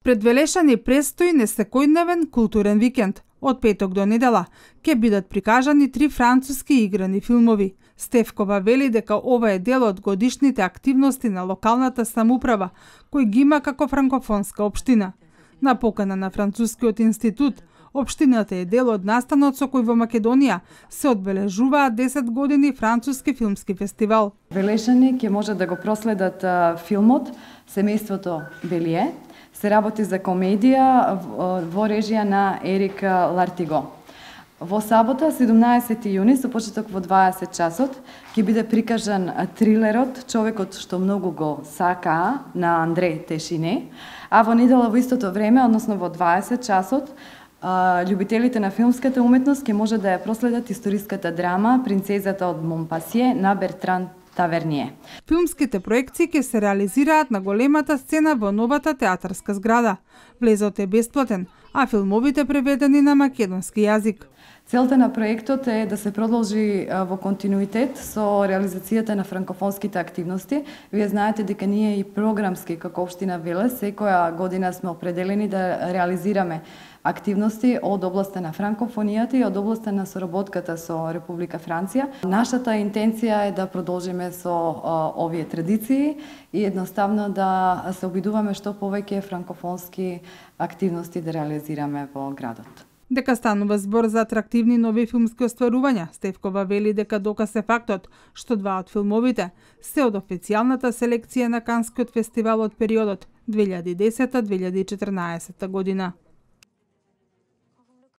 Пред Велешани престои несекојдневен културен викенд. Од петок до недела ќе бидат прикажани 3 француски играни филмови. Стефкова вели дека ова е дел од годишните активности на локалната самоуправа, кој ги има како франкофонска општина. На покана на Францускиот институт, општината е дел од настанот со кој во Македонија се одбележуваат 10 години француски филмски фестивал. Велешани ќе може да го проследат филмот Семејството Белие. Се работи за комедија во режија на Ерик Лартиго. Во сабота, 17 јуни, со почеток во 20 часот, ќе биде прикажан трилерот Човекот што многу го сакаа на Андреј Тешине, а во недела во истото време, односно во 20 часот, љубителите на филмската уметност ќе може да ја проследат историската драма Принцезата од Монпасие на Бертран Таверние. Филмските проекции ќе се реализираат на големата сцена во новата театарска зграда. Влезот е бесплатен, а филмовите преведени на македонски јазик. Целта на проектот е да се продолжи во континуитет со реализацијата на франкофонските активности. Вие знаете дека ние и програмски како општина Велес секоја година сме определени да реализираме активности од областа на франкофонијата и од областа на соработката со Република Франција. Нашата интенција е да продолжиме со овие традиции и едноставно да се обидуваме што повеќе франкофонски активности да реализираме во градот. Дека станува збор за атрактивни нови филмски остварувања, Стефкова вели дека доказ е фактот што 2 од филмовите се од официјалната селекција на Канскиот фестивал од периодот 2010-2014 година.